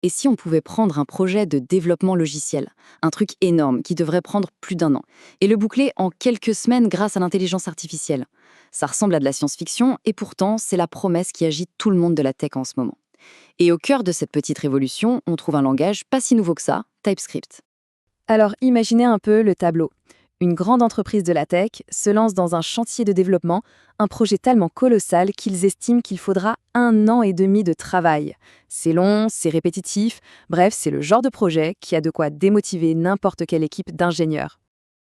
Et si on pouvait prendre un projet de développement logiciel, un truc énorme qui devrait prendre plus d'un an, et le boucler en quelques semaines grâce à l'intelligence artificielle? Ça ressemble à de la science-fiction, et pourtant, c'est la promesse qui agite tout le monde de la tech en ce moment. Et au cœur de cette petite révolution, on trouve un langage pas si nouveau que ça, TypeScript. Alors imaginez un peu le tableau. Une grande entreprise de la tech se lance dans un chantier de développement, un projet tellement colossal qu'ils estiment qu'il faudra 1 an et demi de travail. C'est long, c'est répétitif, bref, c'est le genre de projet qui a de quoi démotiver n'importe quelle équipe d'ingénieurs.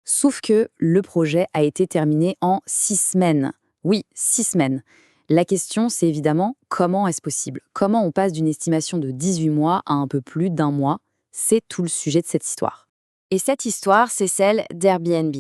Sauf que le projet a été terminé en 6 semaines. Oui, 6 semaines. La question, c'est évidemment comment est-ce possible? Comment on passe d'une estimation de 18 mois à un peu plus d'un mois? C'est tout le sujet de cette histoire. Et cette histoire, c'est celle d'Airbnb.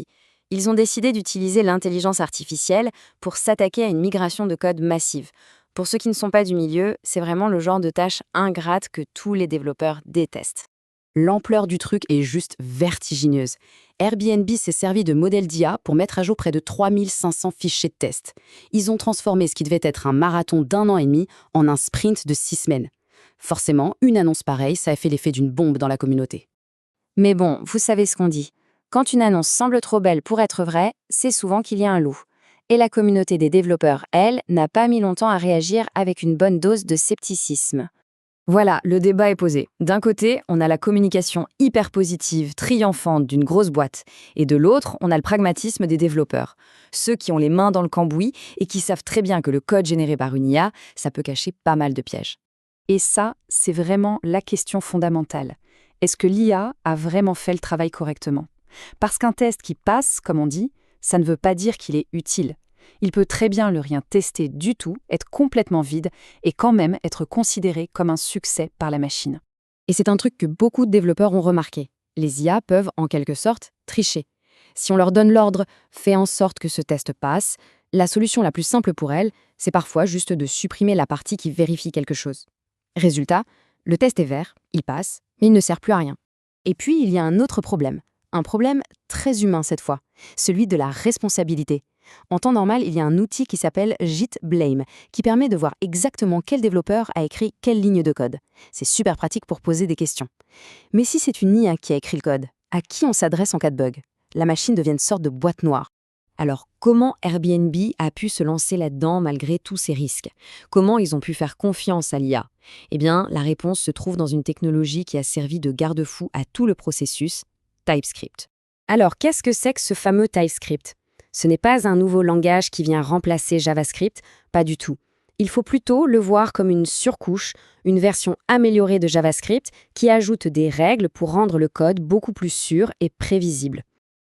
Ils ont décidé d'utiliser l'intelligence artificielle pour s'attaquer à une migration de code massive. Pour ceux qui ne sont pas du milieu, c'est vraiment le genre de tâche ingrate que tous les développeurs détestent. L'ampleur du truc est juste vertigineuse. Airbnb s'est servi de modèles d'IA pour mettre à jour près de 3500 fichiers de test. Ils ont transformé ce qui devait être un marathon d'un an et demi en un sprint de 6 semaines. Forcément, une annonce pareille, ça a fait l'effet d'une bombe dans la communauté. Mais bon, vous savez ce qu'on dit. Quand une annonce semble trop belle pour être vraie, c'est souvent qu'il y a un loup. Et la communauté des développeurs, elle, n'a pas mis longtemps à réagir avec une bonne dose de scepticisme. Voilà, le débat est posé. D'un côté, on a la communication hyper positive, triomphante d'une grosse boîte. Et de l'autre, on a le pragmatisme des développeurs. Ceux qui ont les mains dans le cambouis et qui savent très bien que le code généré par une IA, ça peut cacher pas mal de pièges. Et ça, c'est vraiment la question fondamentale. Est-ce que l'IA a vraiment fait le travail correctement? Parce qu'un test qui passe, comme on dit, ça ne veut pas dire qu'il est utile. Il peut très bien ne rien tester du tout, être complètement vide et quand même être considéré comme un succès par la machine. Et c'est un truc que beaucoup de développeurs ont remarqué. Les IA peuvent, en quelque sorte, tricher. Si on leur donne l'ordre « fais en sorte que ce test passe », la solution la plus simple pour elles, c'est parfois juste de supprimer la partie qui vérifie quelque chose. Résultat, le test est vert, il passe, mais il ne sert plus à rien. Et puis, il y a un autre problème. Un problème très humain cette fois, celui de la responsabilité. En temps normal, il y a un outil qui s'appelle JIT-Blame, qui permet de voir exactement quel développeur a écrit quelle ligne de code. C'est super pratique pour poser des questions. Mais si c'est une IA qui a écrit le code, à qui on s'adresse en cas de bug? La machine devient une sorte de boîte noire. Alors, comment Airbnb a pu se lancer là-dedans malgré tous ces risques? Comment ils ont pu faire confiance à l'IA? Eh bien, la réponse se trouve dans une technologie qui a servi de garde-fou à tout le processus, TypeScript. Alors, qu'est-ce que c'est que ce fameux TypeScript? Ce n'est pas un nouveau langage qui vient remplacer JavaScript, pas du tout. Il faut plutôt le voir comme une surcouche, une version améliorée de JavaScript qui ajoute des règles pour rendre le code beaucoup plus sûr et prévisible.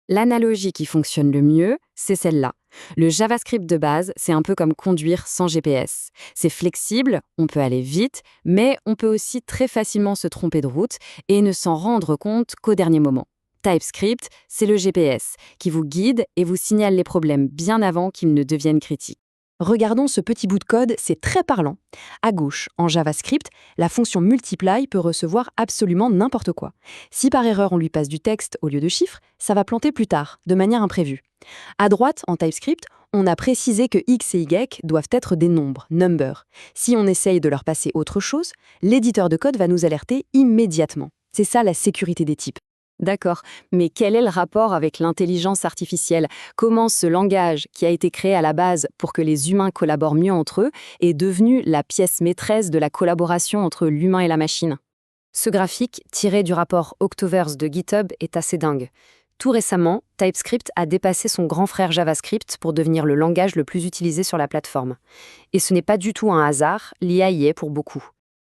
L'analogie qui fonctionne le mieux, c'est celle-là. Le JavaScript de base, c'est un peu comme conduire sans GPS. C'est flexible, on peut aller vite, mais on peut aussi très facilement se tromper de route et ne s'en rendre compte qu'au dernier moment. TypeScript, c'est le GPS qui vous guide et vous signale les problèmes bien avant qu'ils ne deviennent critiques. Regardons ce petit bout de code, c'est très parlant. À gauche, en JavaScript, la fonction multiply peut recevoir absolument n'importe quoi. Si par erreur on lui passe du texte au lieu de chiffres, ça va planter plus tard, de manière imprévue. À droite, en TypeScript, on a précisé que x et y doivent être des nombres, number. Si on essaye de leur passer autre chose, l'éditeur de code va nous alerter immédiatement. C'est ça la sécurité des types. D'accord, mais quel est le rapport avec l'intelligence artificielle? Comment ce langage, qui a été créé à la base pour que les humains collaborent mieux entre eux, est devenu la pièce maîtresse de la collaboration entre l'humain et la machine? Ce graphique, tiré du rapport Octoverse de GitHub, est assez dingue. Tout récemment, TypeScript a dépassé son grand frère JavaScript pour devenir le langage le plus utilisé sur la plateforme. Et ce n'est pas du tout un hasard, l'IA y est pour beaucoup.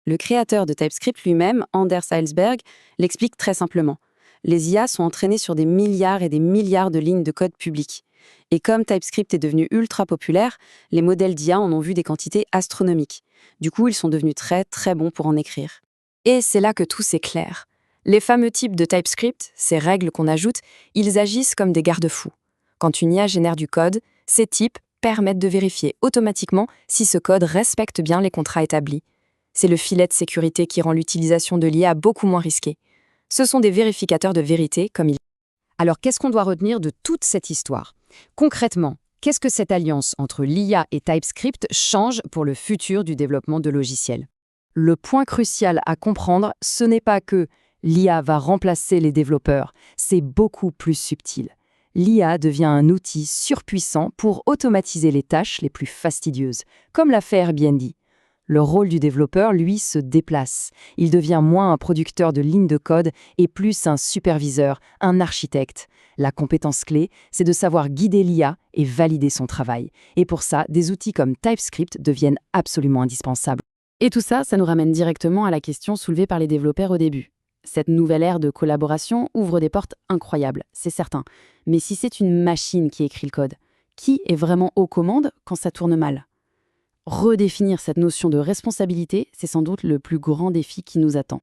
Le créateur de TypeScript lui-même, Anders Hejlsberg, l'explique très simplement. Les IA sont entraînées sur des milliards et des milliards de lignes de code publiques. Et comme TypeScript est devenu ultra populaire, les modèles d'IA en ont vu des quantités astronomiques. Du coup, ils sont devenus très très bons pour en écrire. Et c'est là que tout s'éclaire. Les fameux types de TypeScript, ces règles qu'on ajoute, ils agissent comme des garde-fous. Quand une IA génère du code, ces types permettent de vérifier automatiquement si ce code respecte bien les contrats établis. C'est le filet de sécurité qui rend l'utilisation de l'IA beaucoup moins risquée. Ce sont des vérificateurs de vérité comme il. Alors qu'est-ce qu'on doit retenir de toute cette histoire? Concrètement, qu'est-ce que cette alliance entre l'IA et TypeScript change pour le futur du développement de logiciels? Le point crucial à comprendre, ce n'est pas que l'IA va remplacer les développeurs, c'est beaucoup plus subtil. L'IA devient un outil surpuissant pour automatiser les tâches les plus fastidieuses, comme l'a fait Airbnb. Le rôle du développeur, lui, se déplace. Il devient moins un producteur de lignes de code et plus un superviseur, un architecte. La compétence clé, c'est de savoir guider l'IA et valider son travail. Et pour ça, des outils comme TypeScript deviennent absolument indispensables. Et tout ça, ça nous ramène directement à la question soulevée par les développeurs au début. Cette nouvelle ère de collaboration ouvre des portes incroyables, c'est certain. Mais si c'est une machine qui écrit le code, qui est vraiment aux commandes quand ça tourne mal? Redéfinir cette notion de responsabilité, c'est sans doute le plus grand défi qui nous attend.